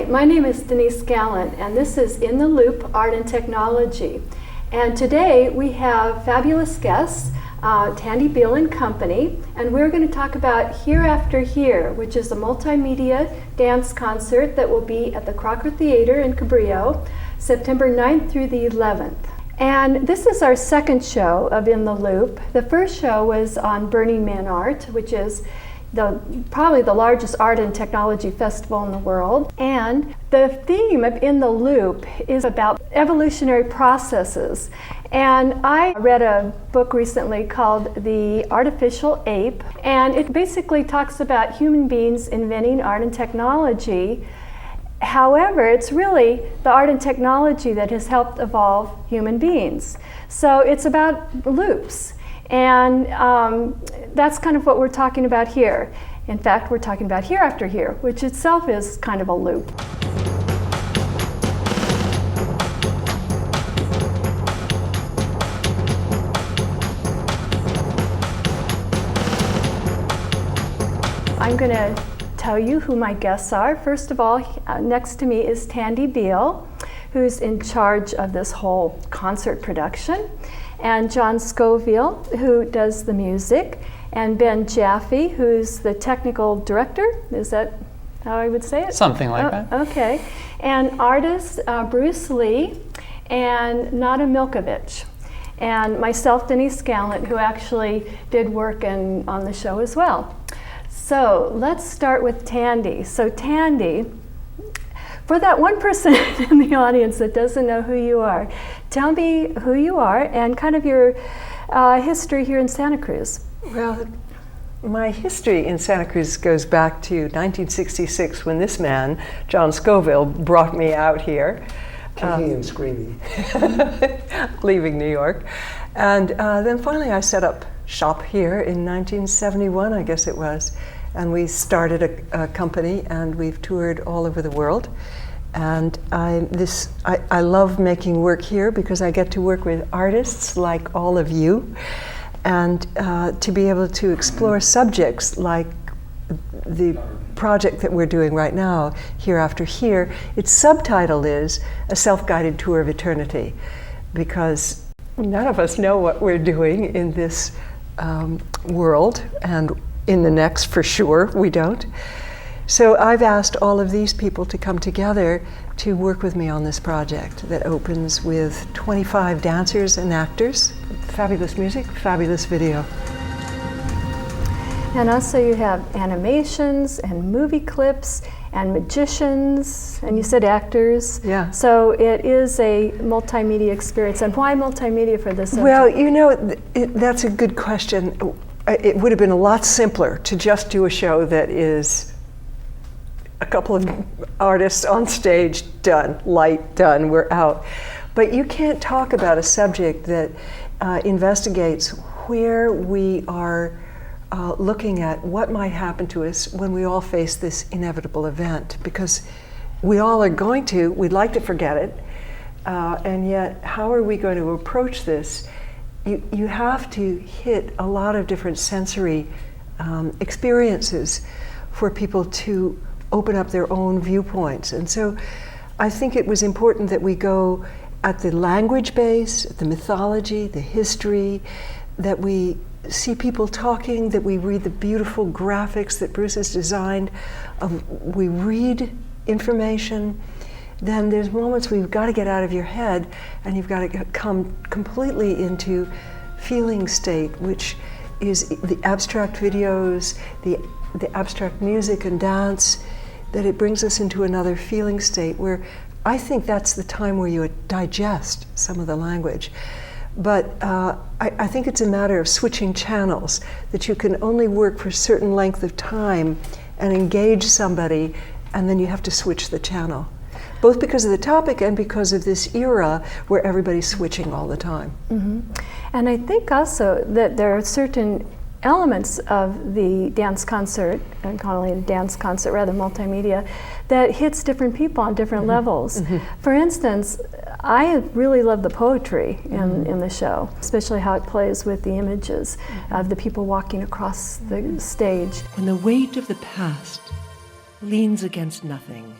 Hi, my name is Denise Gallant, and this is In the Loop Art and Technology. And today we have fabulous guests, Tandy Beal and Company, and we're going to talk about Here After Here, which is a multimedia dance concert that will be at the Crocker Theater in Cabrillo, September 9th through the 11th. And this is our second show of In the Loop. The first show was on Burning Man Art, which is probably the largest art and technology festival in the world. And the theme of In the Loop is about evolutionary processes. And I read a book recently called The Artificial Ape, and it basically talks about human beings inventing art and technology. However, it's really the art and technology that has helped evolve human beings. So it's about loops. And that's kind of what we're talking about here. In fact, we're talking about Here After Here, which itself is kind of a loop. I'm going to tell you who my guests are. First of all, next to me is Tandy Beal, who's in charge of this whole concert production, and John Scoville, who does the music, and Ben Jaffe, who's the technical director. Is that how I would say it? Something like that. Okay. And artist Bruce Lee and Nada Milkovich. And myself, Denise Gallant, who actually did work on the show as well. So let's start with Tandy. So Tandy, for that 1% in the audience that doesn't know who you are, tell me who you are and kind of your history here in Santa Cruz. Well, my history in Santa Cruz goes back to 1966 when this man, John Scoville, brought me out here. Kicking and screaming. Leaving New York. And then finally I set up shop here in 1971, I guess it was. And we started a company, and we've toured all over the world. And I love making work here because I get to work with artists like all of you, and to be able to explore subjects like the project that we're doing right now, Here After Here. Its subtitle is A Self-Guided Tour of Eternity, because none of us know what we're doing in this world, and in the next for sure we don't. So I've asked all of these people to come together to work with me on this project that opens with 25 dancers and actors, fabulous music, fabulous video. And also you have animations and movie clips and magicians, and you said actors. Yeah. So it is a multimedia experience. And why multimedia for this? Well, you know, that's a good question. It would have been a lot simpler to just do a show that is a couple of artists on stage, done, light, done, we're out. But you can't talk about a subject that investigates where we are looking at what might happen to us when we all face this inevitable event, because we all are going to, we'd like to forget it, and yet how are we going to approach this? You have to hit a lot of different sensory experiences for people to open up their own viewpoints. And so I think it was important that we go at the language base, the mythology, the history, that we see people talking, that we read the beautiful graphics that Bruce has designed, we read information. Then there's moments where you've got to get out of your head and you've got to come completely into feeling state, which is the abstract videos, the abstract music and dance, that it brings us into another feeling state where I think that's the time where you digest some of the language. But I think it's a matter of switching channels, that you can only work for a certain length of time and engage somebody, and then you have to switch the channel, both because of the topic and because of this era where everybody's switching all the time. Mm-hmm. And I think also that there are certain elements of the dance concert, I'm calling it a dance concert rather multimedia, that hits different people on different levels. Mm-hmm. For instance, I really love the poetry in the show, especially how it plays with the images of the people walking across the stage. When the weight of the past leans against nothing,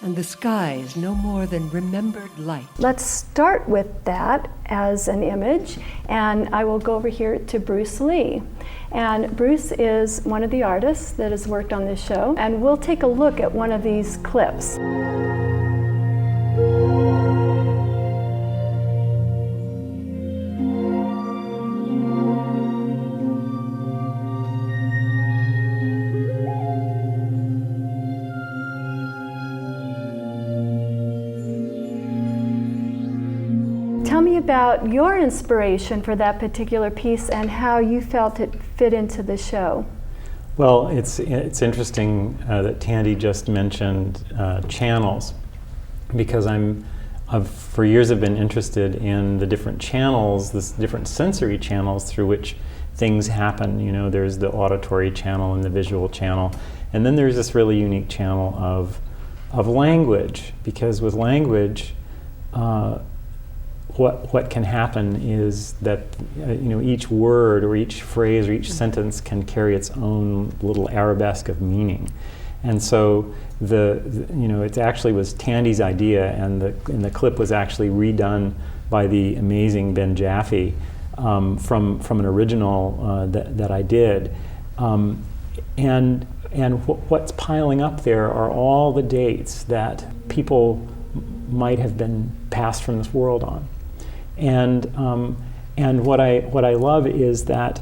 and the skies no more than remembered light. Let's start with that as an image, and I will go over here to Bruce Lee. And Bruce is one of the artists that has worked on this show, and we'll take a look at one of these clips. Tell me about your inspiration for that particular piece and how you felt it fit into the show. Well, it's interesting that Tandy just mentioned channels, because for years I've been interested in the different channels, the different sensory channels through which things happen. You know, there's the auditory channel and the visual channel, and then there's this really unique channel of language, because with language, what can happen is that each word or each phrase or each sentence can carry its own little arabesque of meaning, and so it actually was Tandy's idea, and the clip was actually redone by the amazing Ben Jaffe from an original that I did, and what's piling up there are all the dates that people might have been passed from this world on. And what I love is that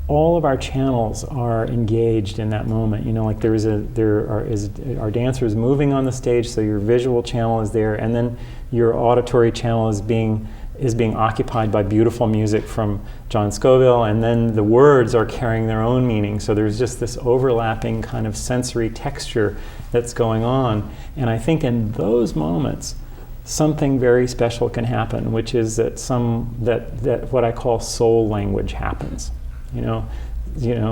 all of our channels are engaged in that moment. You know, like our dancer is moving on the stage, so your visual channel is there, and then your auditory channel is being occupied by beautiful music from John Scoville, and then the words are carrying their own meaning. So there's just this overlapping kind of sensory texture that's going on, and I think in those moments, something very special can happen, which is that what I call soul language happens, you know,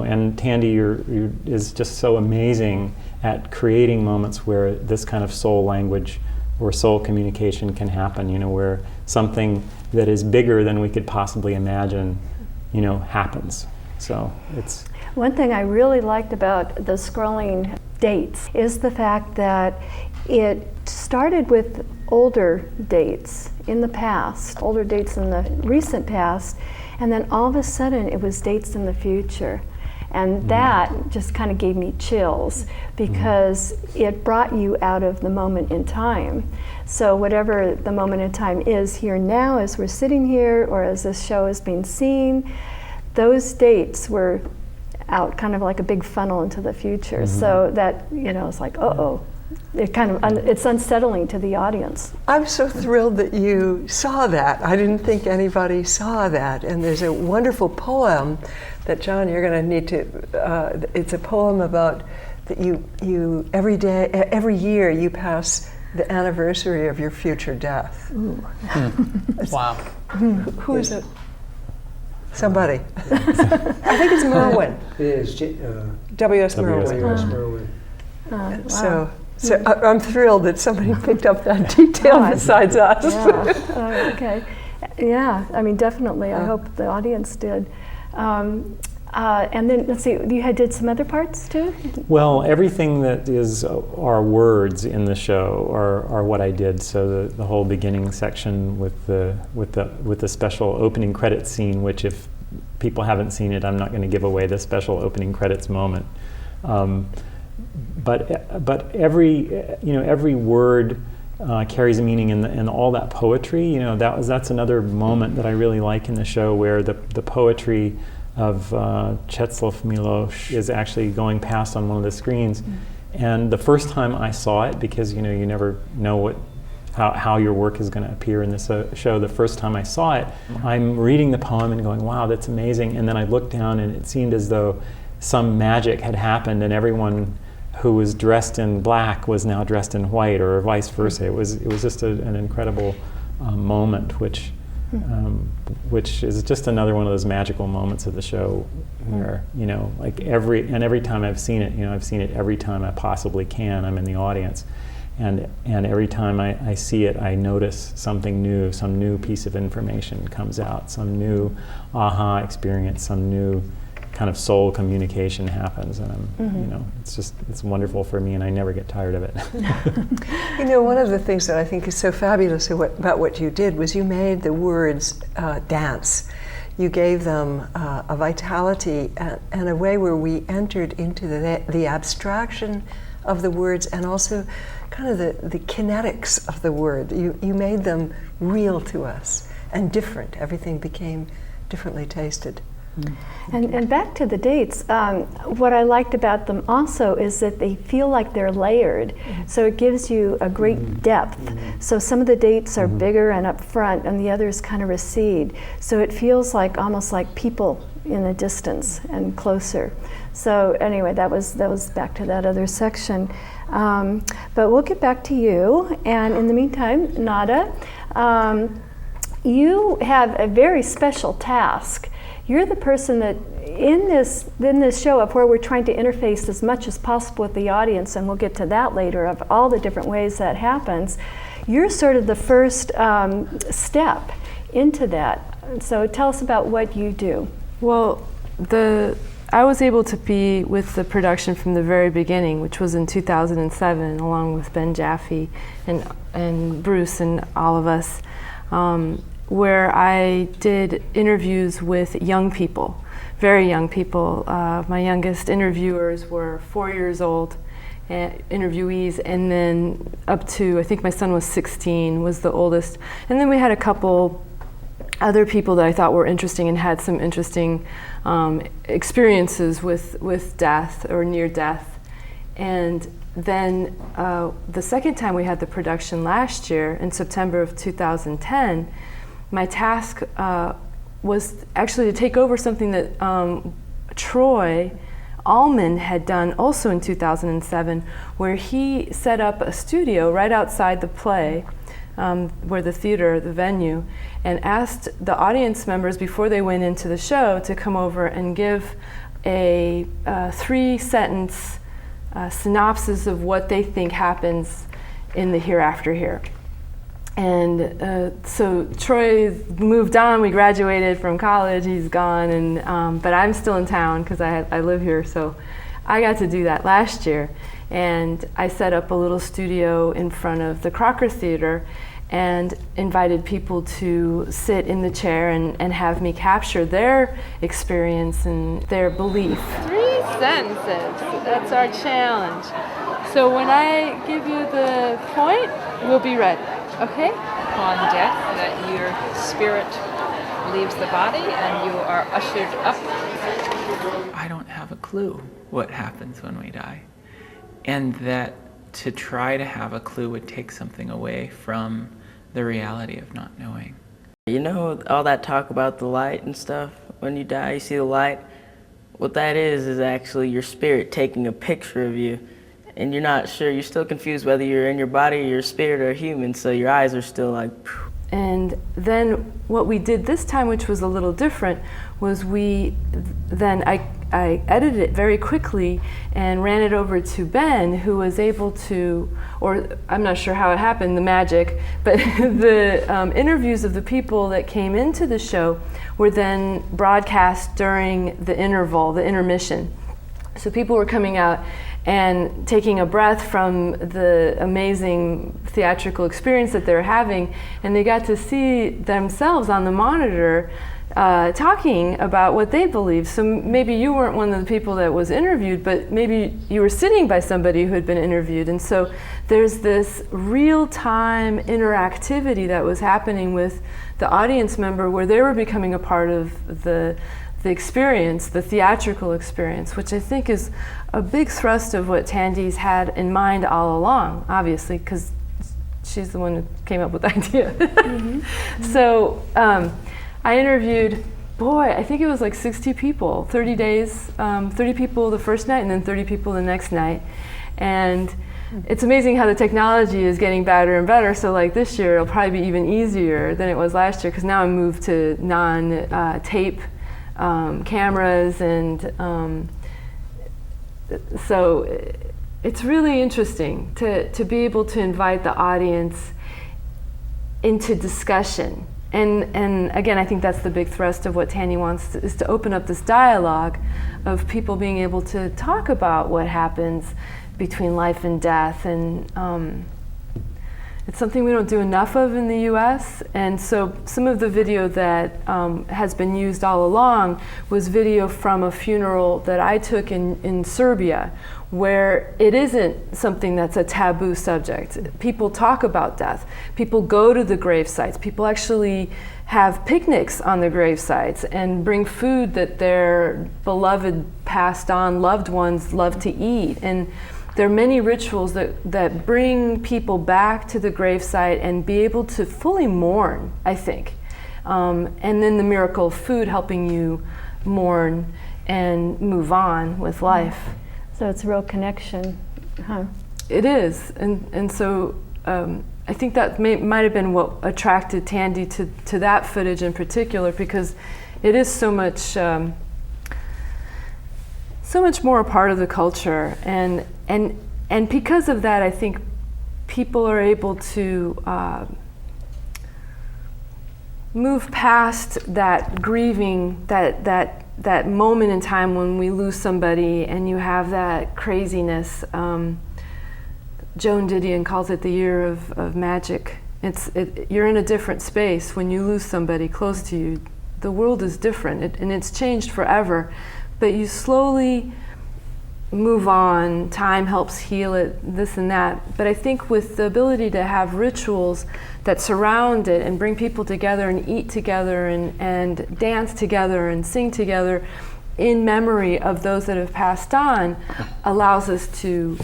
and Tandy is just so amazing at creating moments where this kind of soul language or soul communication can happen, you know, where something that is bigger than we could possibly imagine, you know, happens. So it's... One thing I really liked about the scrolling dates is the fact that it started with older dates in the past, older dates in the recent past, and then all of a sudden it was dates in the future. And that just kind of gave me chills, because it brought you out of the moment in time. So whatever the moment in time is here now, as we're sitting here or as this show is being seen, those dates were out kind of like a big funnel into the future. So that, you know, it's like, uh-oh. It kind of it's unsettling to the audience. I'm so thrilled that you saw that. I didn't think anybody saw that. And there's a wonderful poem that, John, you're going to need to. It's a poem about that you every year you pass the anniversary of your future death. Wow. Who is it? Somebody. I think it's Merwin. It is W.S. Merwin. W.S. Merwin. Wow. So I'm thrilled that somebody picked up that detail besides us. Yeah. Okay. Yeah. I mean, definitely. I hope the audience did. And then let's see. You did some other parts too. Well, everything that is our words in the show are what I did. So the whole beginning section with the special opening credits scene, which if people haven't seen it, I'm not going to give away the special opening credits moment. But every word carries a meaning, and all that poetry. You know, that's another moment that I really like in the show, where the poetry of Czesław Miłosz is actually going past on one of the screens. And the first time I saw it, because you never know how your work is going to appear in this show. The first time I saw it, I'm reading the poem and going, wow, that's amazing. And then I looked down, and it seemed as though some magic had happened, and everyone who was dressed in black was now dressed in white, or vice versa. It was just an incredible moment, which is just another one of those magical moments of the show, where like every time I've seen it, I've seen it every time I possibly can. I'm in the audience, and every time I see it, I notice something new, some new piece of information comes out, some new aha experience, some new kind of soul communication happens, and it's wonderful for me, and I never get tired of it. One of the things that I think is so fabulous about what you did was you made the words dance. You gave them a vitality and a way where we entered into the abstraction of the words and also kind of the kinetics of the word. You made them real to us and different. Everything became differently tasted. And back to the dates, what I liked about them also is that they feel like they're layered. So it gives you a great depth. So some of the dates are bigger and up front, and the others kind of recede. So it feels like almost like people in the distance and closer. So anyway, that was back to that other section. But we'll get back to you. And in the meantime, Nada, you have a very special task. You're the person that in this show of where we're trying to interface as much as possible with the audience, and we'll get to that later, of all the different ways that happens. You're sort of the first step into that. So tell us about what you do. Well, I was able to be with the production from the very beginning, which was in 2007, along with Ben Jaffe and Bruce and all of us. Where I did interviews with young people, very young people. My youngest interviewers were 4 years old, interviewees, and then up to, I think my son was 16, was the oldest. And then we had a couple other people that I thought were interesting and had some interesting experiences with death or near death. And then the second time we had the production last year, in September of 2010, my task was actually to take over something that Troy Allman had done also in 2007, where he set up a studio right outside the play, where the theater, the venue, and asked the audience members before they went into the show to come over and give a 3-sentence synopsis of what they think happens in the hereafter here. And so Troy moved on. We graduated from college. He's gone, and but I'm still in town because I live here. So I got to do that last year, and I set up a little studio in front of the Crocker Theater, and invited people to sit in the chair and have me capture their experience and their belief. 3 sentences. That's our challenge. So when I give you the point, we'll be ready. Okay? Upon death, that your spirit leaves the body and you are ushered up. I don't have a clue what happens when we die. And that to try to have a clue would take something away from the reality of not knowing. You know, all that talk about the light and stuff, when you die, you see the light. What that is actually your spirit taking a picture of you. And you're not sure, you're still confused whether you're in your body or your spirit or human, so your eyes are still like... And then what we did this time, which was a little different, was I edited it very quickly and ran it over to Ben, who was able to, or I'm not sure how it happened, the magic, but the interviews of the people that came into the show were then broadcast during the interval, the intermission. So people were coming out and taking a breath from the amazing theatrical experience that they're having, and they got to see themselves on the monitor talking about what they believe. So maybe you weren't one of the people that was interviewed, but maybe you were sitting by somebody who had been interviewed. And so there's this real-time interactivity that was happening with the audience member, where they were becoming a part of the experience, the theatrical experience, which I think is a big thrust of what Tandy's had in mind all along, obviously, because she's the one who came up with the idea. Mm-hmm. So I interviewed, I think it was like 60 people, 30 days, 30 people the first night and then 30 people the next night. And it's amazing how the technology is getting better and better. So like this year, it'll probably be even easier than it was last year, because now I'm moved to non-tape cameras, and so it's really interesting to be able to invite the audience into discussion and again, I think that's the big thrust of what Tandy wants is to open up this dialogue of people being able to talk about what happens between life and death. And it's something we don't do enough of in the US. And so some of the video that has been used all along was video from a funeral that I took in Serbia, where it isn't something that's a taboo subject. People talk about death. People go to the grave sites. People actually have picnics on the grave sites and bring food that their beloved, passed on loved ones love to eat. And there are many rituals that bring people back to the gravesite and be able to fully mourn, I think. And then the miracle of food helping you mourn and move on with life. So it's a real connection, huh? It is, and so I think that might have been what attracted Tandy to that footage in particular, because it is so much more a part of the culture, and because of that, I think people are able to move past that grieving, that moment in time when we lose somebody and you have that craziness. Joan Didion calls it the year of magic. You're in a different space when you lose somebody close to you. The world is different, and it's changed forever, but you slowly move on. Time helps heal it, this and that. But I think with the ability to have rituals that surround it and bring people together and eat together and dance together and sing together in memory of those that have passed on allows us to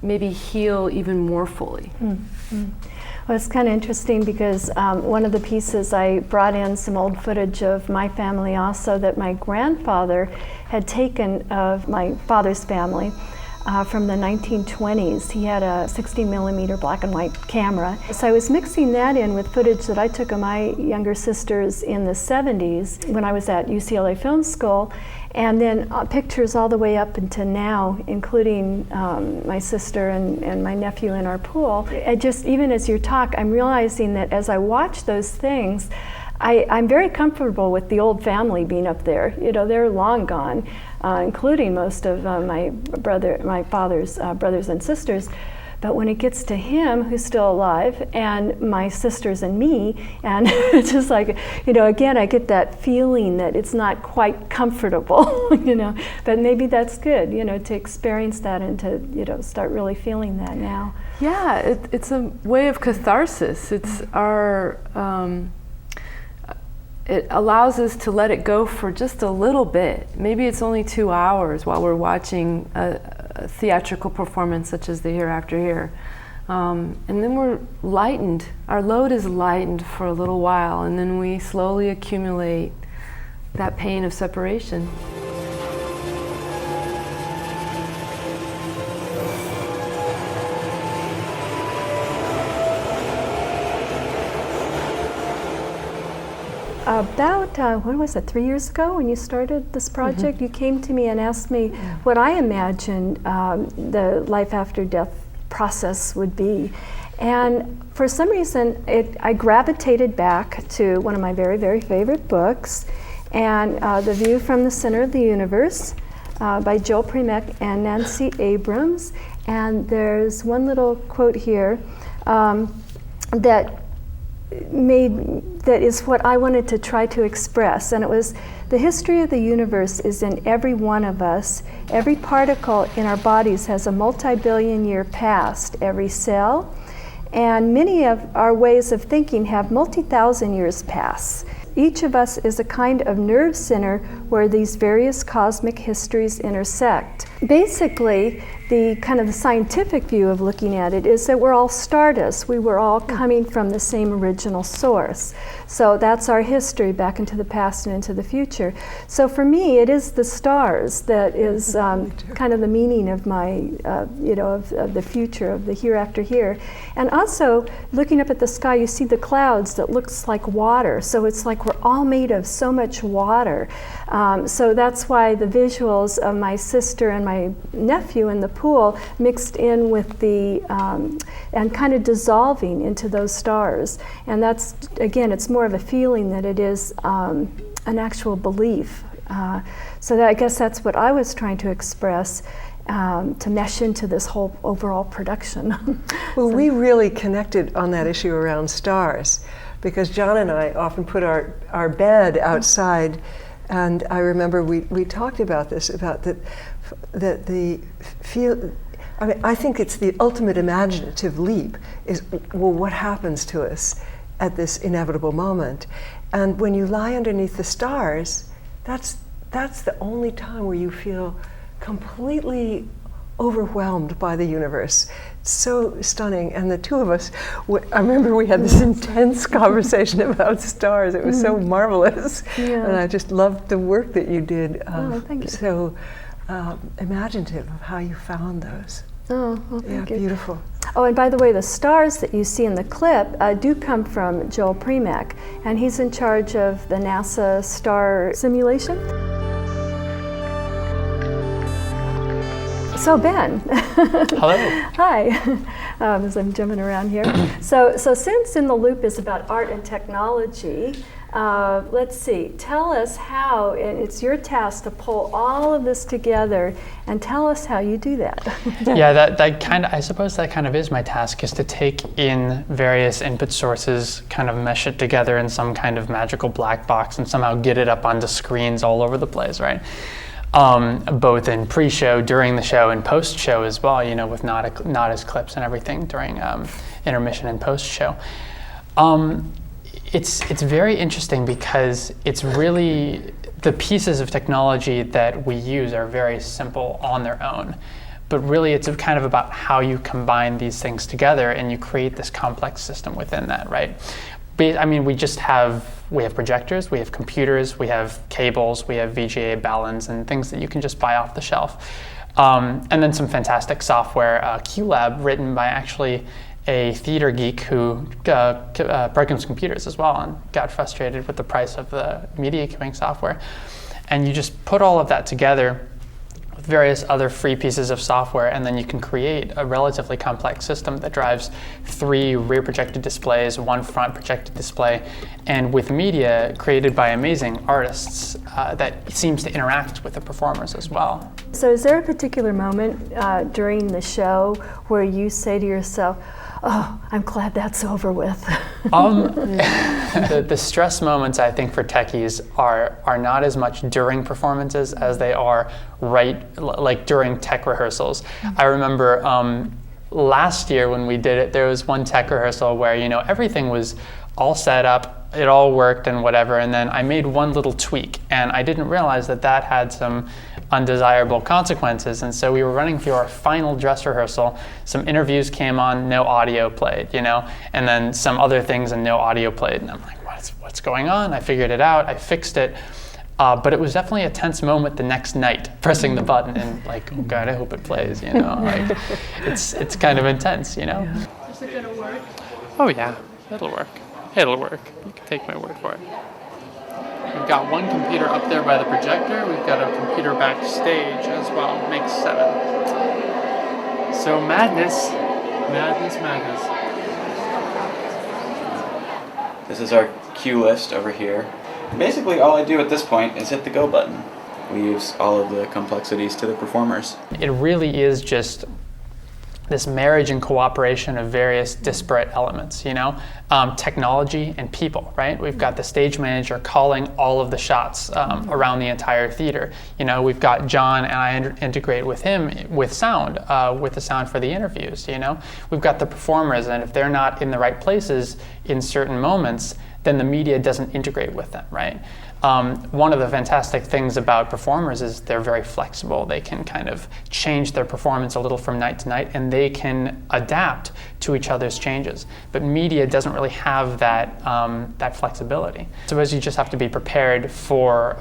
maybe heal even more fully. Mm-hmm. Well, it's kind of interesting because one of the pieces I brought in some old footage of my family also that my grandfather had taken of my father's family from the 1920s. He had a 60mm black and white camera. So I was mixing that in with footage that I took of my younger sisters in the 70s when I was at UCLA Film School, and then pictures all the way up until now, including my sister and my nephew in our pool. I just, even as you talk, I'm realizing that as I watch those things, I'm very comfortable with the old family being up there. You know, they're long gone, including most of my father's brothers and sisters. But when it gets to him, who's still alive, and my sisters and me, and it's just like, you know, again, I get that feeling that it's not quite comfortable, you know, but maybe that's good, you know, to experience that and to, you know, start really feeling that now. Yeah, it's a way of catharsis. It's our, it allows us to let it go for just a little bit. Maybe it's only 2 hours while we're watching a theatrical performance such as the Here After Here. And then we're lightened. Our load is lightened for a little while, and then we slowly accumulate that pain of separation. About, what was it, 3 years ago when you started this project, you came to me and asked me what I imagined the life after death process would be. And for some reason, I gravitated back to one of my very, very favorite books, and The View from the Center of the Universe by Joel Primack and Nancy Abrams. And there's one little quote here that is what I wanted to try to express, and it was, the history of the universe is in every one of us. Every particle in our bodies has a multi-billion year past, every cell, and many of our ways of thinking have multi-thousand years past. Each of us is a kind of nerve center where these various cosmic histories intersect. Basically, the kind of the scientific view of looking at it is that we're all stardust. We were all coming from the same original source. So that's our history back into the past and into the future. So for me, it is the stars that is kind of the meaning of my, you know, of the future, of the here after here. And also, looking up at the sky, you see the clouds that looks like water. So it's like like we're all made of so much water. So that's why the visuals of my sister and my nephew in the pool mixed in with the, and kind of dissolving into those stars. And that's, again, it's more of a feeling than it is an actual belief. So that, I guess that's what I was trying to express, to mesh into this whole overall production. Well, we really connected on that issue around stars, because John and I often put our bed outside, and I remember we talked about this, about that the feel. I mean, I think it's the ultimate imaginative leap is, well, what happens to us at this inevitable moment? And when you lie underneath the stars, that's the only time where you feel completely overwhelmed by the universe. So stunning. And the two of us, I remember we had this intense conversation about stars. It was so marvelous. Yeah. And I just loved the work that you did. Thank you. So imaginative of how you found those. Oh, well, thank you. Beautiful. Oh, and by the way, the stars that you see in the clip do come from Joel Premack, and he's in charge of the NASA star simulation. So Ben. Hello. Hi, as I'm jumping around here. So since In the Loop is about art and technology, let's see, tell us how, and it's your task to pull all of this together, and tell us how you do that. Yeah, that kind of, I suppose that kind of is my task, is to take in various input sources, kind of mesh it together in some kind of magical black box, and somehow get it up onto screens all over the place, right? Both in pre-show, during the show, and post-show as well, you know, with Nada's clips and everything during intermission and post-show. It's very interesting because it's really, the pieces of technology that we use are very simple on their own, but really it's kind of about how you combine these things together and you create this complex system within that, right? I mean, we have projectors, we have computers, we have cables, we have VGA balance and things that you can just buy off the shelf. And then some fantastic software, QLab, written by actually a theater geek who programs computers as well and got frustrated with the price of the media queuing software. And you just put all of that together with various other free pieces of software, and then you can create a relatively complex system that drives 3 rear projected displays, 1 front projected display, and with media created by amazing artists that seems to interact with the performers as well. So is there a particular moment during the show where you say to yourself, oh, I'm glad that's over with? The stress moments, I think, for techies are not as much during performances as they are like during tech rehearsals. I remember last year when we did it, there was one tech rehearsal where, you know, everything was all set up, it all worked and whatever, and then I made one little tweak, and I didn't realize that had some undesirable consequences. And so we were running through our final dress rehearsal. Some interviews came on, no audio played, you know, and then some other things and no audio played. And I'm like, what's going on? I figured it out, I fixed it. But it was definitely a tense moment the next night, pressing the button and like, oh God, I hope it plays, you know, like it's kind of intense, you know. Is it gonna work? Oh yeah, it'll work. It'll work. You can take my word for it. We've got one computer up there by the projector. We've got a computer backstage as well. Makes 7. So madness. This is our cue list over here. Basically, all I do at this point is hit the go button. We use all of the complexities to the performers. It really is just this marriage and cooperation of various disparate elements, you know, technology and people, right? We've got the stage manager calling all of the shots around the entire theater. You know, we've got John, and I integrate with him with sound, with the sound for the interviews, you know. We've got the performers, and if they're not in the right places in certain moments, then the media doesn't integrate with them, right? One of the fantastic things about performers is they're very flexible. They can kind of change their performance a little from night to night, and they can adapt to each other's changes. But media doesn't really have that flexibility. So as you just have to be prepared for,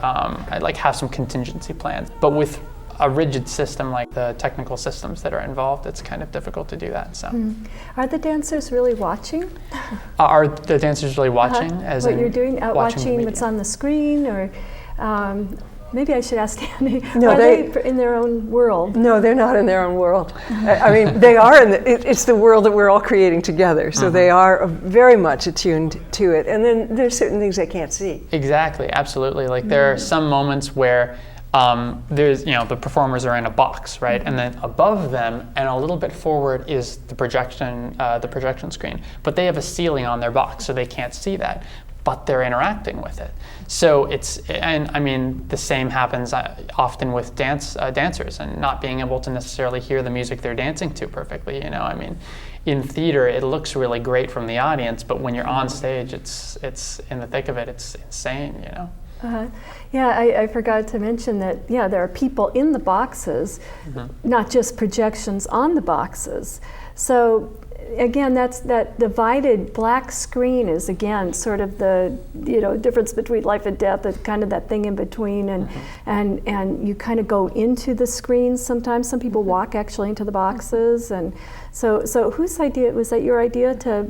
like have some contingency plans. But with a rigid system like the technical systems that are involved, it's kind of difficult to do that. So, Are the dancers really watching? Are the dancers really watching? As what in you're doing, watching the what's media? on the screen, or maybe I should ask Tandy. No, are they in their own world? No, they're not in their own world. I mean, they are it's the world that we're all creating together. So they are very much attuned to it. And then there's certain things they can't see. Exactly, absolutely. Like there are some moments where there's, the performers are in a box, right? And then above them and a little bit forward is the projection screen. But they have a ceiling on their box, so they can't see that. But they're interacting with it. So the same happens often with dancers and not being able to necessarily hear the music they're dancing to perfectly. In theater, it looks really great from the audience, but when you're on stage, it's in the thick of it. It's insane. Yeah, I forgot to mention that, there are people in the boxes, not just projections on the boxes. So again, that divided black screen is, again, sort of the difference between life and death, kind of that thing in between, and you kind of go into the screens sometimes. Some people walk actually into the boxes, and so whose idea, was that your idea to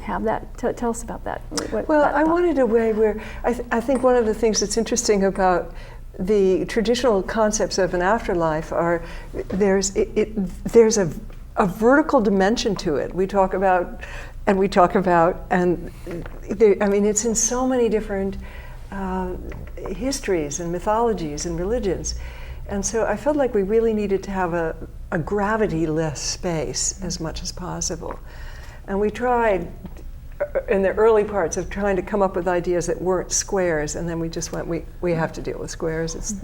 have that? Tell us about that. I wanted a way where I think one of the things that's interesting about the traditional concepts of an afterlife are there's a vertical dimension to it. We talk about, and it's in so many different histories and mythologies and religions. And so I felt like we really needed to have a gravity-less space as much as possible. And we tried in the early parts of trying to come up with ideas that weren't squares, and then we just went, we have to deal with squares. It's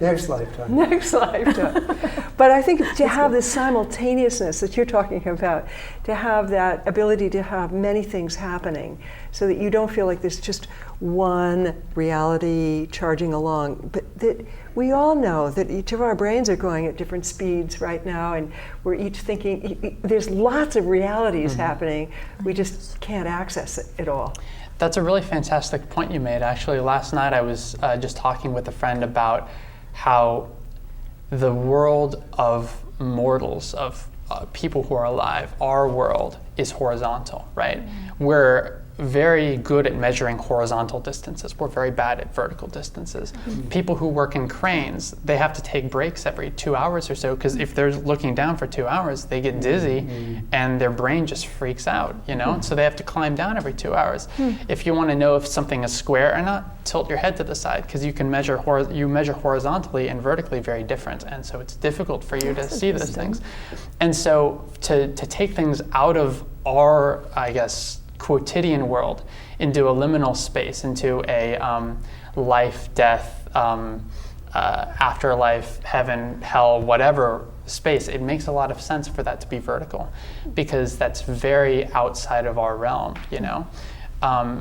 Next lifetime. Next lifetime. But I think to have this simultaneousness that you're talking about, to have that ability to have many things happening so that you don't feel like there's just one reality charging along, but that we all know that each of our brains are going at different speeds right now, and we're each thinking, there's lots of realities happening, we just can't access it all. That's a really fantastic point you made. Actually, last night I was just talking with a friend about how the world of mortals, of people who are alive, our world is horizontal, right? We're very good at measuring horizontal distances. We're very bad at vertical distances. People who work in cranes, they have to take breaks every 2 hours or so, because if they're looking down for 2 hours, they get dizzy and their brain just freaks out, So they have to climb down every 2 hours. If you want to know if something is square or not, tilt your head to the side, because you can measure horizontally and vertically very different, and so it's difficult for you to see those things. And so to take things out of our, I guess, quotidian world into a liminal space, into a life, death, afterlife, heaven, hell, whatever space, it makes a lot of sense for that to be vertical, because that's very outside of our realm.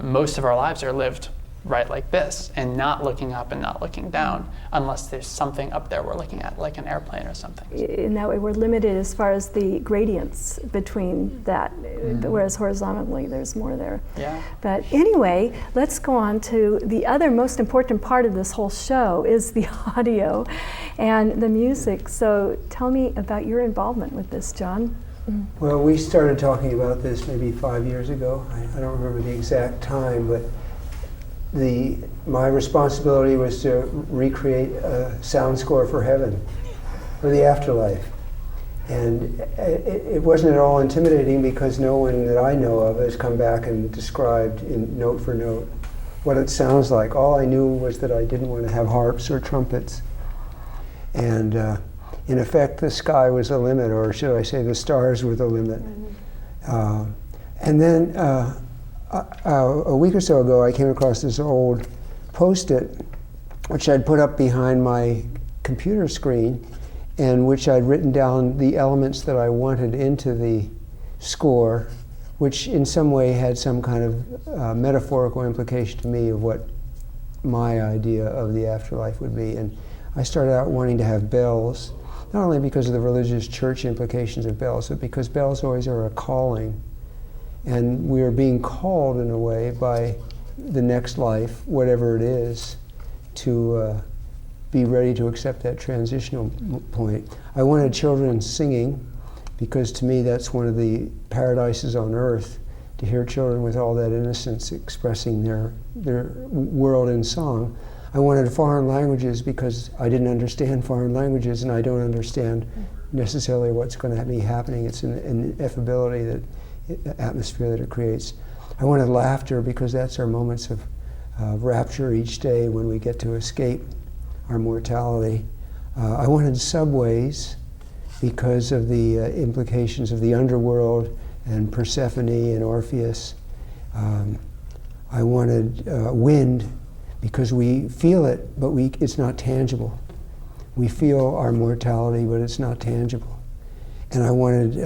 Most of our lives are lived right like this, and not looking up and not looking down, unless there's something up there we're looking at, like an airplane or something. In that way, we're limited as far as the gradients between that, whereas horizontally there's more there. Yeah. But anyway, let's go on to the other most important part of this whole show is the audio and the music. So tell me about your involvement with this, John. Well, we started talking about this maybe 5 years ago. I don't remember the exact time, but my responsibility was to recreate a sound score for heaven, for the afterlife. And it wasn't at all intimidating, because no one that I know of has come back and described in note for note what it sounds like. All I knew was that I didn't want to have harps or trumpets. And in effect, the sky was the limit, or should I say the stars were the limit. And then a week or so ago, I came across this old Post-it, which I'd put up behind my computer screen, and which I'd written down the elements that I wanted into the score, which in some way had some kind of metaphorical implication to me of what my idea of the afterlife would be. And I started out wanting to have bells, not only because of the religious church implications of bells, but because bells always are a calling. And we are being called in a way by the next life, whatever it is, to be ready to accept that transitional point. I wanted children singing, because to me that's one of the paradises on earth, to hear children with all that innocence expressing their world in song. I wanted foreign languages because I didn't understand foreign languages, and I don't understand necessarily what's going to be happening. It's an ineffability, that atmosphere that it creates. I wanted laughter because that's our moments of rapture each day when we get to escape our mortality. I wanted subways because of the implications of the underworld and Persephone and Orpheus. I wanted wind because we feel it, but it's not tangible. We feel our mortality, but it's not tangible. And I wanted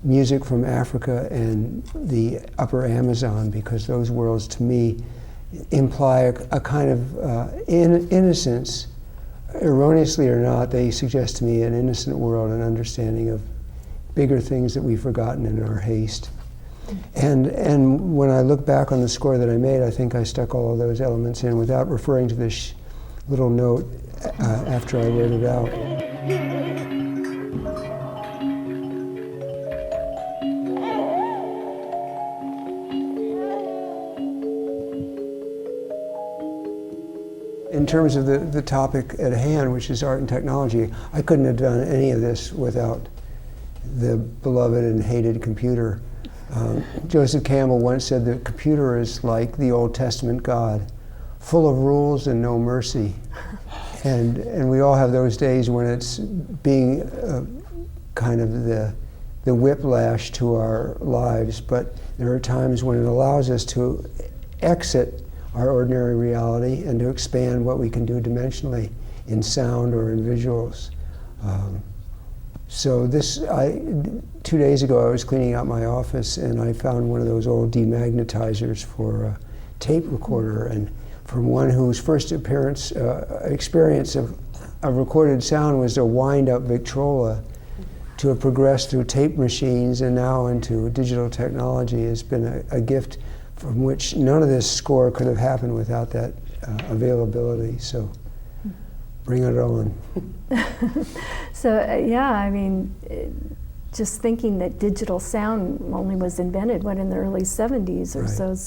music from Africa and the upper Amazon, because those worlds to me imply a kind of innocence. Erroneously or not, they suggest to me an innocent world, an understanding of bigger things that we've forgotten in our haste. And when I look back on the score that I made, I think I stuck all of those elements in without referring to this little note after I wrote it out. In terms of the topic at hand, which is art and technology, I couldn't have done any of this without the beloved and hated computer. Joseph Campbell once said the computer is like the Old Testament God, full of rules and no mercy. And we all have those days when it's being kind of the whiplash to our lives, but there are times when it allows us to exit our ordinary reality and to expand what we can do dimensionally in sound or in visuals. So 2 days ago I was cleaning out my office and I found one of those old demagnetizers for a tape recorder, and from one whose first experience of recorded sound was a wind-up Victrola, to have progressed through tape machines and now into digital technology has been a gift from which none of this score could have happened without that availability. So bring it on. So yeah, I mean, just thinking that digital sound only was invented in the early 70s or Right.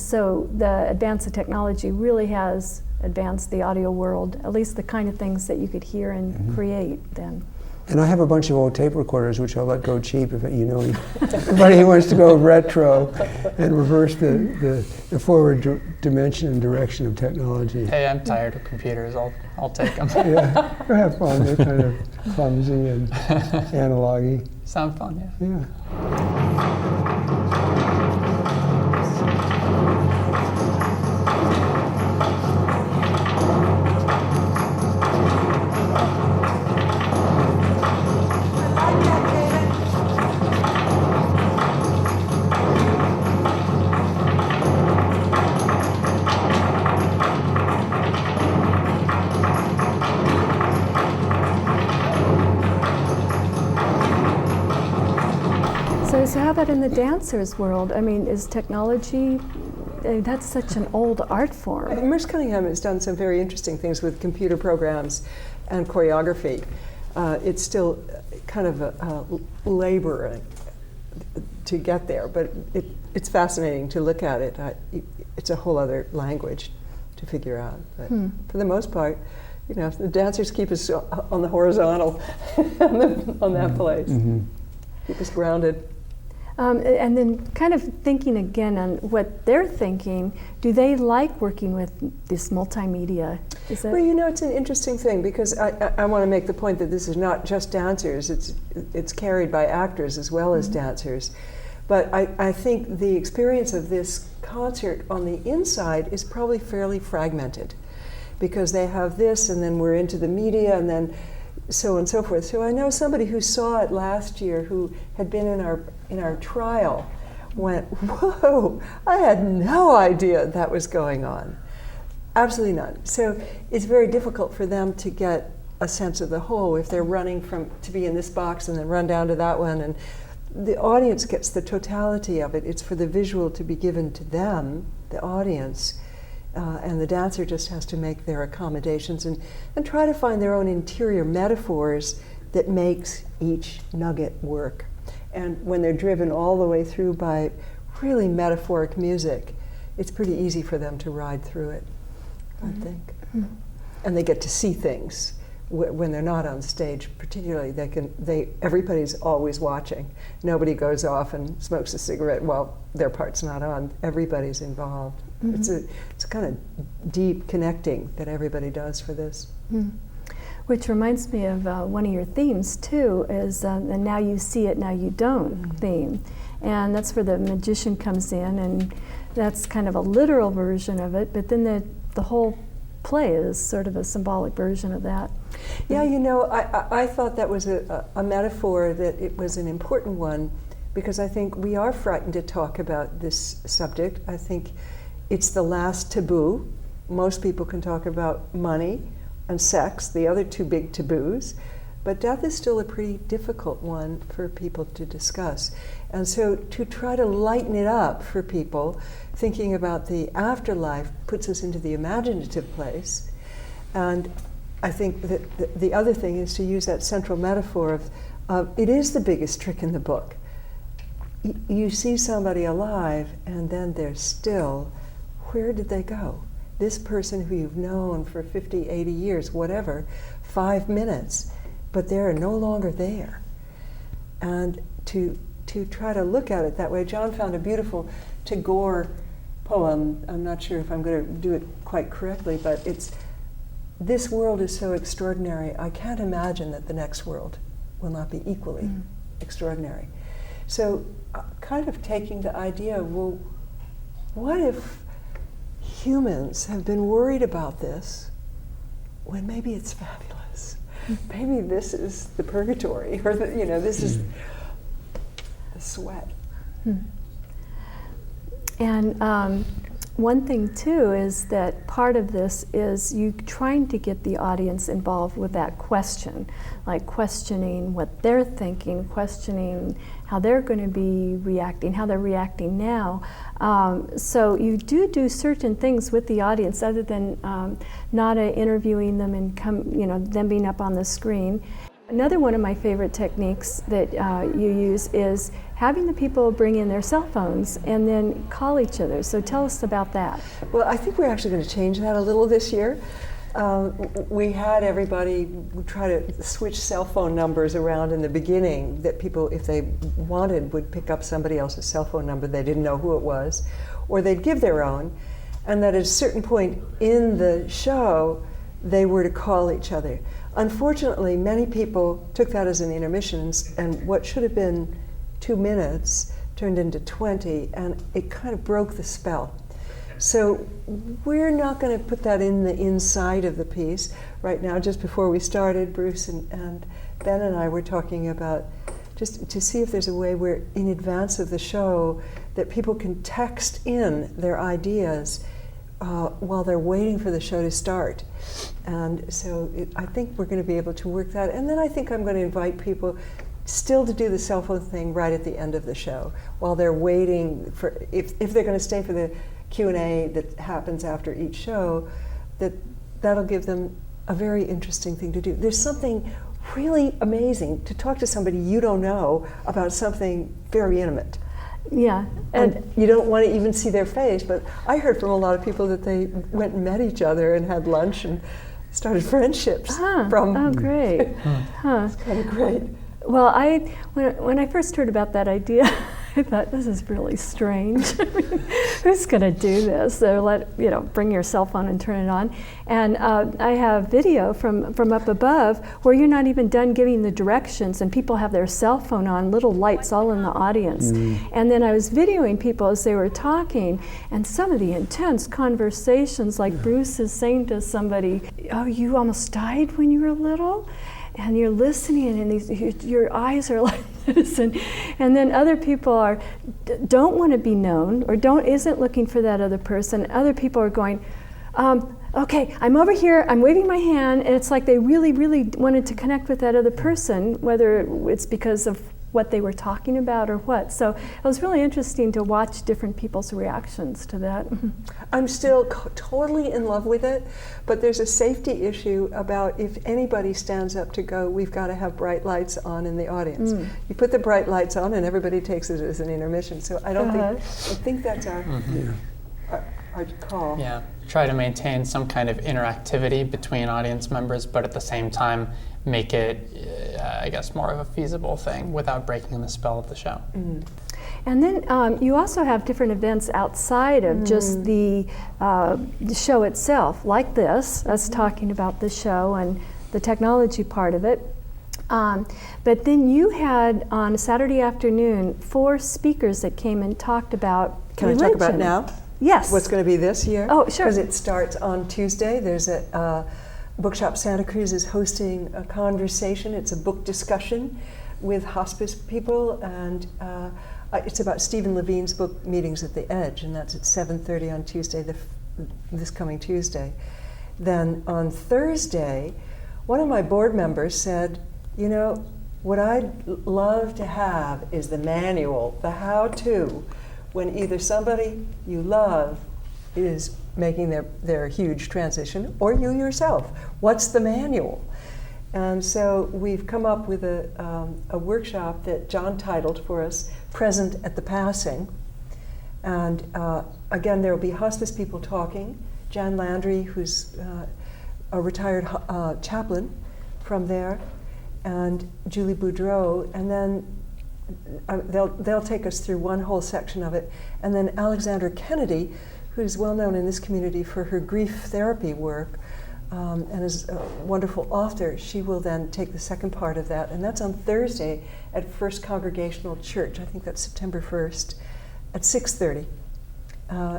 so the advance of technology really has advanced the audio world, at least the kind of things that you could hear and create then. And I have a bunch of old tape recorders which I'll let go cheap if you know anybody who wants to go retro and reverse the forward dimension and direction of technology. Hey, I'm tired of computers. I'll take them. Yeah, have fun. They're kind of clumsy and analog-y. Sound fun, yeah. Yeah. So how about in the dancers world? I mean, is technology, that's such an old art form. Merce Cunningham has done some very interesting things with computer programs and choreography. It's still kind of a labor to get there, but it's fascinating to look at it. It's a whole other language to figure out. But for the most part, you know, the dancers keep us on the horizontal on that place. Mm-hmm. Keep us grounded. And then kind of thinking again on what they're thinking, do they like working with this multimedia? Is that Well, you know, it's an interesting thing because I want to make the point that this is not just dancers, it's carried by actors as well as dancers. But I think the experience of this concert on the inside is probably fairly fragmented because they have this and then we're into the media and then so on and so forth. So I know somebody who saw it last year who had been in our trial went, whoa, I had no idea that was going on. Absolutely none. So it's very difficult for them to get a sense of the whole if they're running to be in this box and then run down to that one. And the audience gets the totality of it. It's for the visual to be given to them, the audience, And the dancer just has to make their accommodations and try to find their own interior metaphors that makes each nugget work. And when they're driven all the way through by really metaphoric music, it's pretty easy for them to ride through it, I think. Mm-hmm. And they get to see things when they're not on stage, particularly. Everybody's always watching. Nobody goes off and smokes a cigarette while their part's not on. Everybody's involved. Mm-hmm. It's kind of deep connecting that everybody does for this. Mm. Which reminds me of one of your themes too, is the now you see it, now you don't theme. And that's where the magician comes in, and that's kind of a literal version of it, but then the whole play is sort of a symbolic version of that. Yeah, you know, I thought that was a metaphor, that it was an important one, because I think we are frightened to talk about this subject. I think it's the last taboo. Most people can talk about money and sex, the other two big taboos, but death is still a pretty difficult one for people to discuss. And so to try to lighten it up for people, thinking about the afterlife puts us into the imaginative place. And I think that the other thing is to use that central metaphor of it is the biggest trick in the book. You see somebody alive, and then they're still, where did they go? This person who you've known for 50, 80 years, whatever, 5 minutes, but they're no longer there. And to try to look at it that way, John found a beautiful Tagore poem. I'm not sure if I'm going to do it quite correctly, but it's, this world is so extraordinary, I can't imagine that the next world will not be equally extraordinary. So kind of taking the idea, well, what if humans have been worried about this when maybe it's fabulous? Maybe this is the purgatory, or this is the sweat. And one thing too is that part of this is you trying to get the audience involved with that question, like questioning what they're thinking, questioning how they're going to be reacting, how they're reacting now. So you do certain things with the audience other than not interviewing them and them being up on the screen. Another one of my favorite techniques that you use is having the people bring in their cell phones and then call each other. So tell us about that. Well, I think we're actually going to change that a little this year. We had everybody try to switch cell phone numbers around in the beginning, that people, if they wanted, would pick up somebody else's cell phone number. They didn't know who it was, or they'd give their own, and that at a certain point in the show, they were to call each other. Unfortunately, many people took that as an intermission, and what should have been 2 minutes turned into 20, and it kind of broke the spell. So we're not going to put that in the inside of the piece. Right now, just before we started, Bruce and Ben and I were talking about just to see if there's a way where, in advance of the show, that people can text in their ideas while they're waiting for the show to start. And so I think we're going to be able to work that. And then I think I'm going to invite people still to do the cell phone thing right at the end of the show, while they're waiting for, if they're going to stay for the Q&A that happens after each show, that'll give them a very interesting thing to do. There's something really amazing to talk to somebody you don't know about something very intimate. Yeah. And you don't want to even see their face, but I heard from a lot of people that they went and met each other and had lunch and started friendships from... Oh, great. It's kind of great. Well, when I first heard about that idea, I thought, this is really strange. Who's going to do this? So bring your cell phone and turn it on. And I have video from up above where you're not even done giving the directions, and people have their cell phone on, little lights all in the audience. And then I was videoing people as they were talking, and some of the intense conversations, like Bruce is saying to somebody, "Oh, you almost died when you were little?" And you're listening, and your eyes are like this, and then other people don't want to be known, or isn't looking for that other person. Other people are going, okay, I'm over here, I'm waving my hand, and it's like they really, really wanted to connect with that other person, whether it's because of what they were talking about or what. So it was really interesting to watch different people's reactions to that. I'm still totally in love with it, but there's a safety issue about if anybody stands up to go, we've got to have bright lights on in the audience. You put the bright lights on and everybody takes it as an intermission. So I don't I think that's our call. Yeah, try to maintain some kind of interactivity between audience members, but at the same time make it, I guess, more of a feasible thing without breaking the spell of the show. And then you also have different events outside of just the show itself, like this, us talking about the show and the technology part of it. But then you had on a Saturday afternoon 4 speakers that came and talked about Can religion. I talk about now? Yes. What's going to be this year? Oh, sure. Because it starts on Tuesday. There's a Bookshop Santa Cruz is hosting a conversation. It's a book discussion with hospice people, and it's about Stephen Levine's book Meetings at the Edge, and that's at 7:30 on Tuesday, this coming Tuesday. Then on Thursday, one of my board members said, you know, what I'd love to have is the manual, the how-to, when either somebody you love is making their huge transition, or you yourself. What's the manual? And so we've come up with a workshop that John titled for us, Present at the Passing. And again, there will be hospice people talking. Jan Landry, who's a retired chaplain from there, and Julie Boudreau, and then they'll take us through one whole section of it. And then Alexandra Kennedy, who's well known in this community for her grief therapy work, and is a wonderful author, she will then take the second part of that. And that's on Thursday at First Congregational Church. I think that's September 1st at 6:30.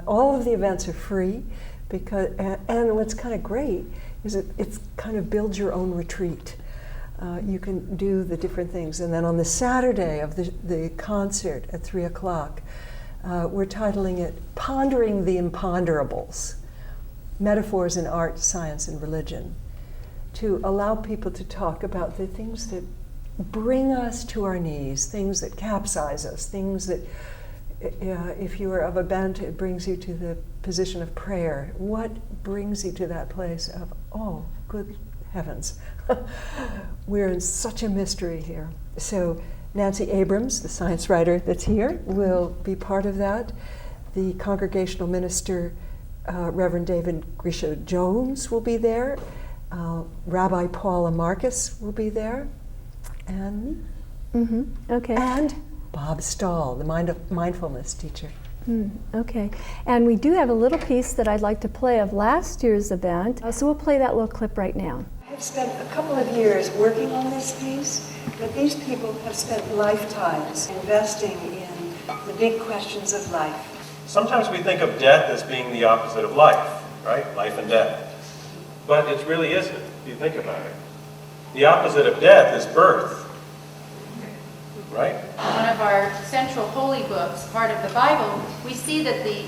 All of the events are free, because, and what's kind of great is it's kind of build your own retreat. You can do the different things. And then on the Saturday of the concert at 3 o'clock, we're titling it Pondering the Imponderables, Metaphors in Art, Science, and Religion, to allow people to talk about the things that bring us to our knees, things that capsize us, things that, if you are of a bent, it brings you to the position of prayer. What brings you to that place of, oh, good heavens, we're in such a mystery here. So Nancy Abrams, the science writer that's here, will be part of that. The congregational minister, Reverend David Grisha Jones, will be there. Rabbi Paula Marcus will be there. And Okay. And Bob Stahl, the mindfulness teacher. Okay. And we do have a little piece that I'd like to play of last year's event. So we'll play that little clip right now. I've spent a couple of years working on this piece, but these people have spent lifetimes investing in the big questions of life. Sometimes we think of death as being the opposite of life, right? Life and death. But it really isn't, if you think about it. The opposite of death is birth, right? One of our central holy books, part of the Bible, we see that the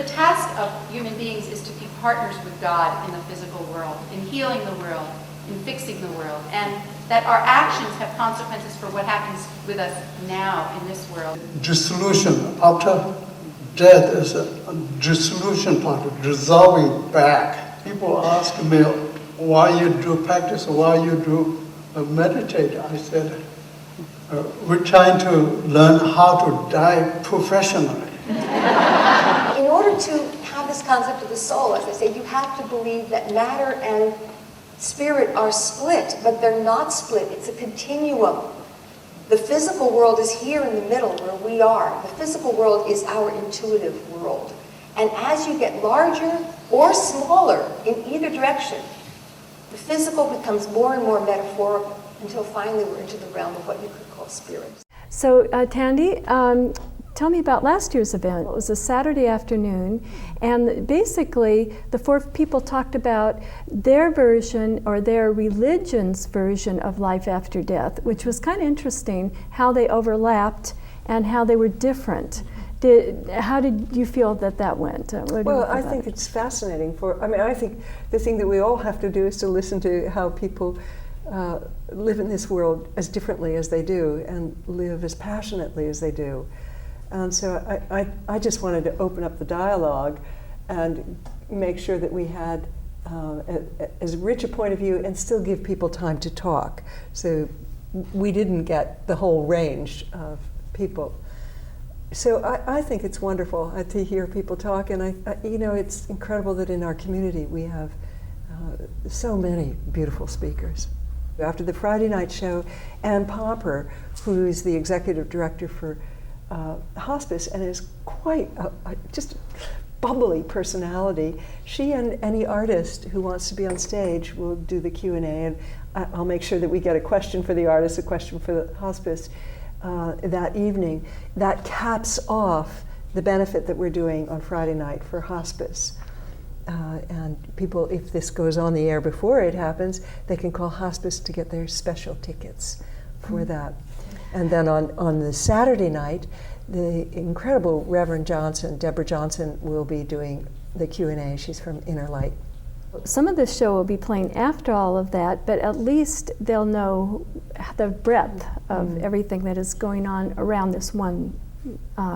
task of human beings is to be partners with God in the physical world, in healing the world, in fixing the world, and that our actions have consequences for what happens with us now in this world. Dissolution after death is a dissolution part, dissolving back. People ask me why you do practice, why you do meditate. I said, we're trying to learn how to die professionally. In order to have this concept of the soul, as I say, you have to believe that matter and spirit are split, but they're not split. It's a continuum. The physical world is here in the middle where we are. The physical world is our intuitive world. And as you get larger or smaller in either direction, the physical becomes more and more metaphorical until finally we're into the realm of what you could call spirit. So Tandy, tell me about last year's event. It was a Saturday afternoon, and basically the 4 people talked about their version or their religion's version of life after death, which was kind of interesting how they overlapped and how they were different. How did you feel that went? Well, I think it's fascinating. I think the thing that we all have to do is to listen to how people live in this world as differently as they do and live as passionately as they do. And so I just wanted to open up the dialogue and make sure that we had as rich a point of view and still give people time to talk. So we didn't get the whole range of people. So I think it's wonderful to hear people talk, and it's incredible that in our community we have so many beautiful speakers. After the Friday night show, Ann Popper, who is the executive director for hospice and is quite just bubbly personality, she and any artist who wants to be on stage will do the Q&A, and I'll make sure that we get a question for the artist, a question for the hospice that evening. That caps off the benefit that we're doing on Friday night for hospice. And people, if this goes on the air before it happens, they can call hospice to get their special tickets for that. And then on the Saturday night, the incredible Reverend Johnson, Deborah Johnson, will be doing the Q&A. She's from Inner Light. Some of the show will be playing after all of that, but at least they'll know the breadth of everything that is going on around this one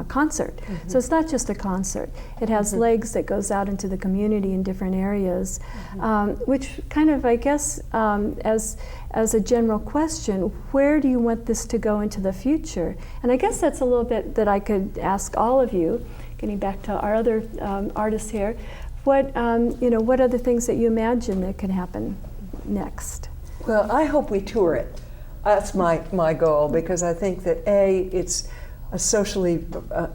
concert. So it's not just a concert. It has legs that goes out into the community in different areas, which kind of, I guess, as a general question, where do you want this to go into the future? And I guess that's a little bit that I could ask all of you, getting back to our other artists here. What what are the things that you imagine that can happen next? Well, I hope we tour it. That's my goal, because I think that it's a socially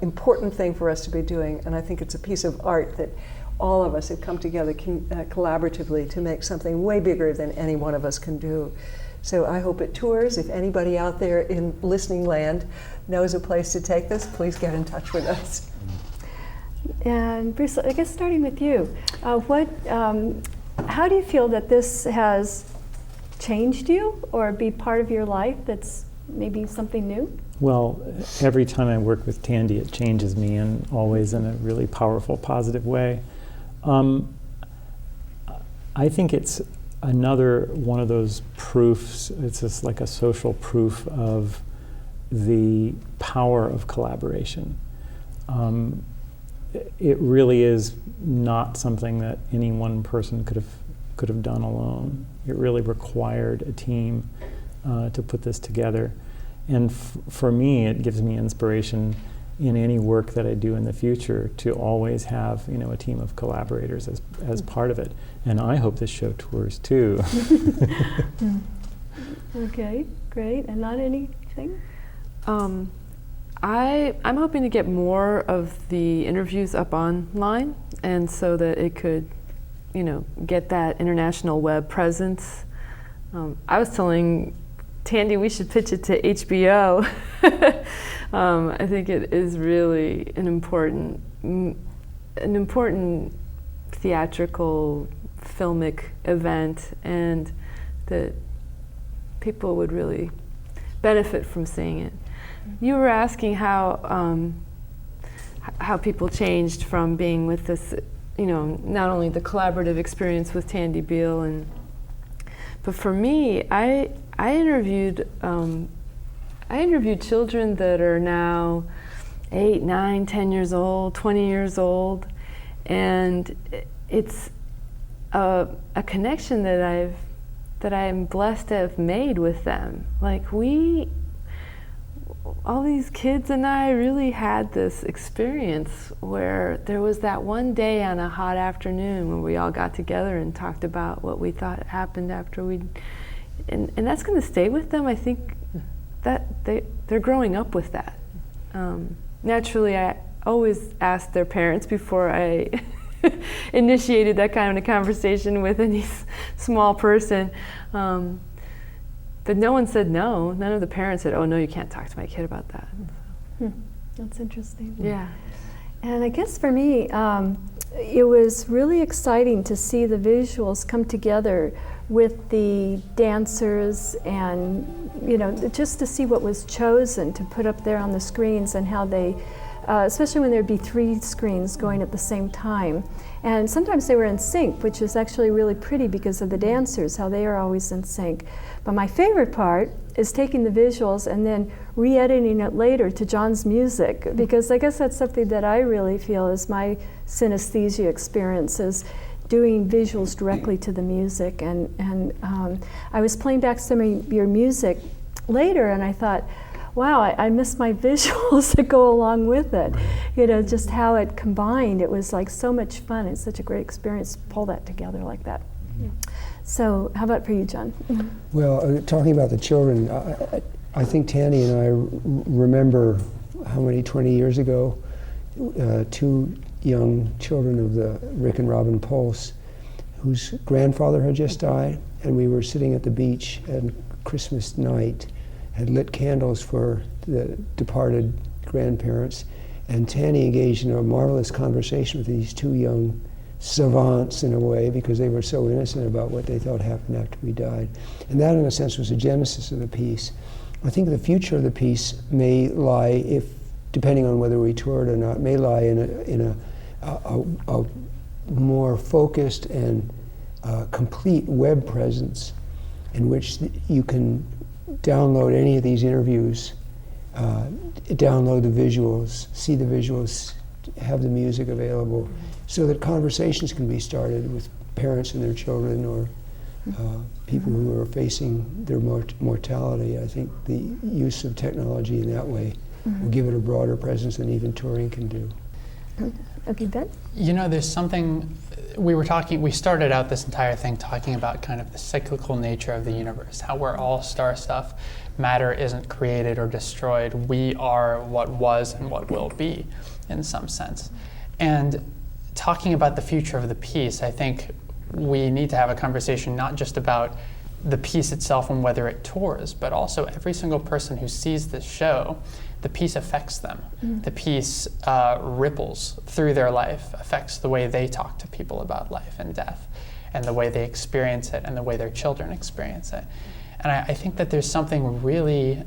important thing for us to be doing, and I think it's a piece of art that all of us have come together collaboratively to make something way bigger than any one of us can do. So I hope it tours. If anybody out there in listening land knows a place to take this, please get in touch with us. And Bruce, I guess starting with you, how do you feel that this has changed you or be part of your life that's maybe something new? Well, every time I work with Tandy, it changes me, and always in a really powerful, positive way. I think it's another one of those proofs. It's just like a social proof of the power of collaboration. It really is not something that any one person could have done alone. It really required a team to put this together. And for me, it gives me inspiration in any work that I do in the future to always have, a team of collaborators as part of it. And I hope this show tours too. Okay, great. And not anything? I'm hoping to get more of the interviews up online, and so that it could, get that international web presence. I was telling Tandy we should pitch it to HBO. I think it is really an important theatrical, filmic event, and that people would really benefit from seeing it. You were asking how people changed from being with this, not only the collaborative experience with Tandy Beal, but for me, I interviewed children that are now 8, 9, 10 years old, 20 years old, and it's a connection that I'm blessed to have made with them. Like all these kids and I really had this experience where there was that one day on a hot afternoon when we all got together and talked about what we thought happened after and that's going to stay with them. I think that they're growing up with that. Naturally, I always asked their parents before I initiated that kind of conversation with any small person. But no one said no. None of the parents said, "Oh no, you can't talk to my kid about that." That's interesting. Yeah. And I guess for me, it was really exciting to see the visuals come together with the dancers, and just to see what was chosen to put up there on the screens and how they especially when there'd be 3 screens going at the same time. And sometimes they were in sync, which is actually really pretty because of the dancers, how they are always in sync. But my favorite part is taking the visuals and then re-editing it later to John's music, because I guess that's something that I really feel is my synesthesia experience, is doing visuals directly to the music. And I was playing back some of your music later, and I thought, wow, I miss my visuals that go along with it. You know, just how it combined. It was like so much fun. It's such a great experience to pull that together like that. So how about for you, John? Well, talking about the children, I think Tandy and I remember how many, 20 years ago, 2 young children of the Rick and Robin Pulse, whose grandfather had just died, and we were sitting at the beach on Christmas night, had lit candles for the departed grandparents, and Tandy engaged in a marvelous conversation with these 2 young savants in a way, because they were so innocent about what they thought happened after we died. And that, in a sense, was the genesis of the piece. I think the future of the piece may lie, if depending on whether we tour it or not, may lie in a more focused and complete web presence in which you can download any of these interviews, download the visuals, see the visuals, have the music available, so that conversations can be started with parents and their children, or people who are facing their mortality. I think the use of technology in that way will give it a broader presence than even touring can do. Okay, Ben? You know, there's something, we started out this entire thing talking about kind of the cyclical nature of the universe, how we're all star stuff. Matter isn't created or destroyed. We are what was and what will be, in some sense. And talking about the future of the piece, I think we need to have a conversation not just about the piece itself and whether it tours, but also every single person who sees this show, the piece affects them. The piece ripples through their life, affects the way they talk to people about life and death, and the way they experience it, and the way their children experience it. And I think that there's something really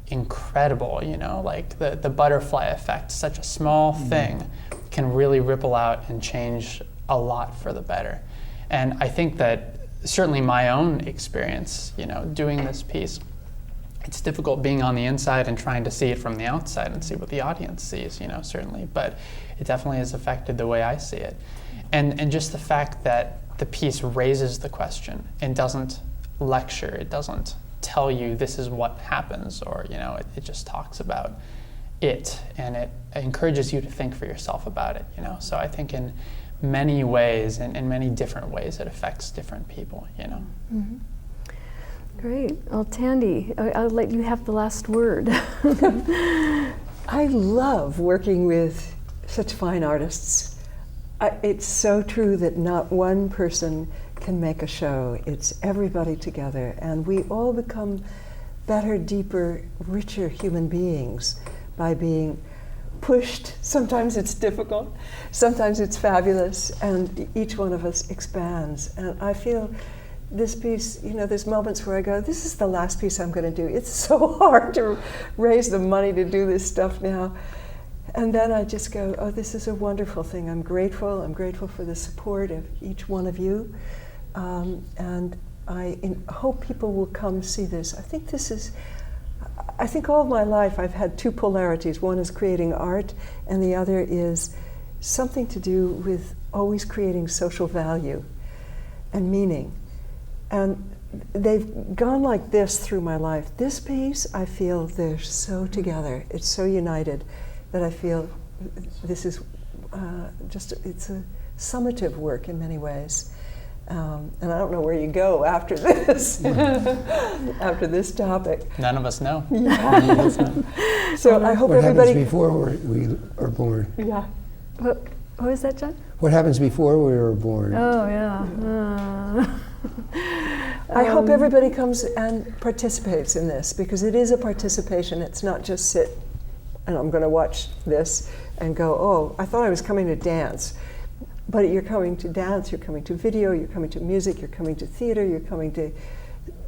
incredible, you know, like the butterfly effect. Such a small thing can really ripple out and change a lot for the better. And I think that certainly my own experience, you know, doing this piece, it's difficult being on the inside and trying to see it from the outside and see what the audience sees, you know, certainly, but it definitely has affected the way I see it. And just the fact that the piece raises the question and doesn't lecture, it doesn't tell you this is what happens, or, you know, it just talks about it, and it encourages you to think for yourself about it, you know. So I think in many ways, in many different ways, it affects different people, you know. Great. Well, Tandy, I'll let you have the last word. I love working with such fine artists. It's so true that not one person can make a show. It's everybody together, and we all become better, deeper, richer human beings by being pushed. Sometimes it's difficult, sometimes it's fabulous, and each one of us expands. And I feel this piece, you know, there's moments where I go, this is the last piece I'm going to do. It's so hard to raise the money to do this stuff now. And then I just go, oh, this is a wonderful thing. I'm grateful. I'm grateful for the support of each one of you. And I hope people will come see this. I think all of my life I've had 2 polarities. One is creating art, and the other is something to do with always creating social value and meaning. And they've gone like this through my life. This piece, I feel they're so together. It's so united that I feel this is it's a summative work in many ways. And I don't know where you go after this, after this topic. None of us know. Yeah. So I hope what everybody... happens before we are born? Yeah. What was that, John? What happens before we are born? Oh, yeah. I hope everybody comes and participates in this, because it is a participation. It's not just sit and I'm going to watch this and go, oh, I thought I was coming to dance. But you're coming to dance, you're coming to video, you're coming to music, you're coming to theater, you're coming to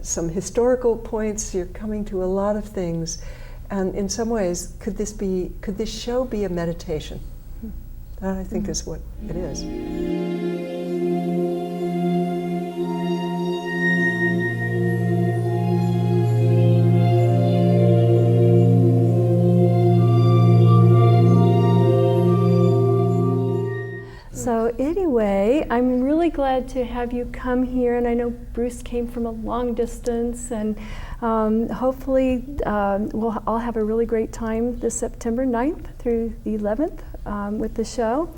some historical points, you're coming to a lot of things. And in some ways, could this show be a meditation? That I think is what it is. So anyway, I'm really glad to have you come here, and I know Bruce came from a long distance, and hopefully we'll all have a really great time this September 9th through the 11th with the show.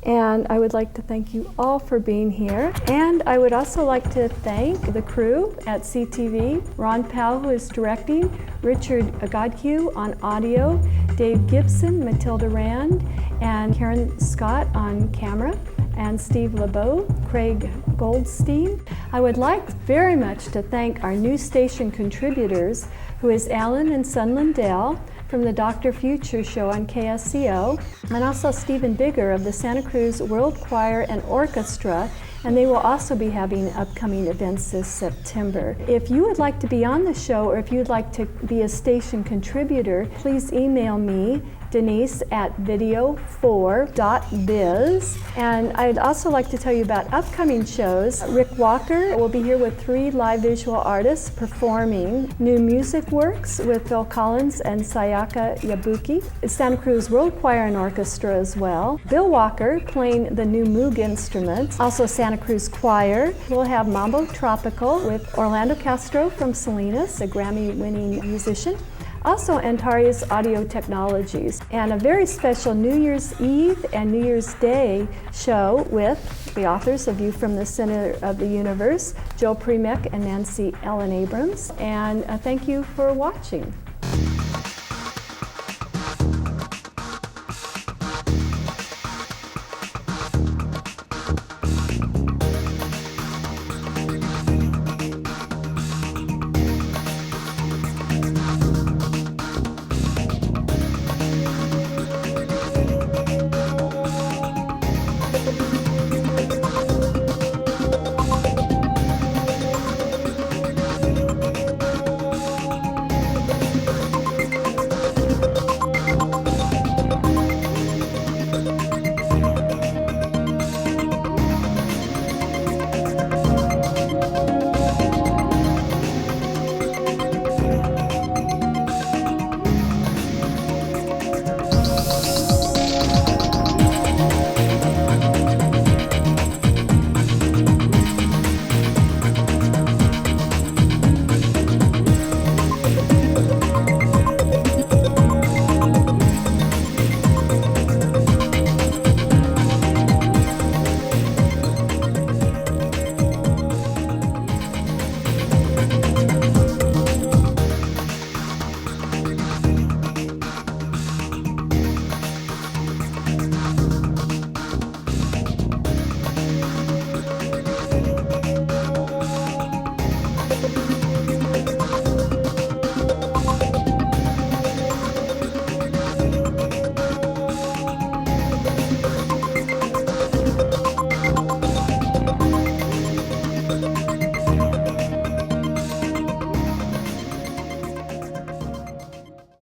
And I would like to thank you all for being here. And I would also like to thank the crew at SCTV, Ron Powell, who is directing, Richard Godhue on audio, Dave Gibson, Matilda Rand, and Karen Scott on camera, and Steve LeBeau, Craig Goldstein. I would like very much to thank our new station contributors, who is Alan and Son Lindell from the Dr. Future show on KSCO, and also Stephen Bigger of the Santa Cruz World Choir and Orchestra, and they will also be having upcoming events this September. If you would like to be on the show, or if you'd like to be a station contributor, please email me, Denise at video4.biz. And I'd also like to tell you about upcoming shows. Rick Walker will be here with 3 live visual artists performing New Music Works with Phil Collins and Sayaka Yabuki. Santa Cruz World Choir and Orchestra as well. Bill Walker playing the new Moog instruments. Also Santa Cruz Choir. We'll have Mambo Tropical with Orlando Castro from Salinas, a Grammy-winning musician. Also Antares Audio Technologies, and a very special New Year's Eve and New Year's Day show with the authors of View from the Center of the Universe, Joe Premek and Nancy Ellen Abrams. And thank you for watching.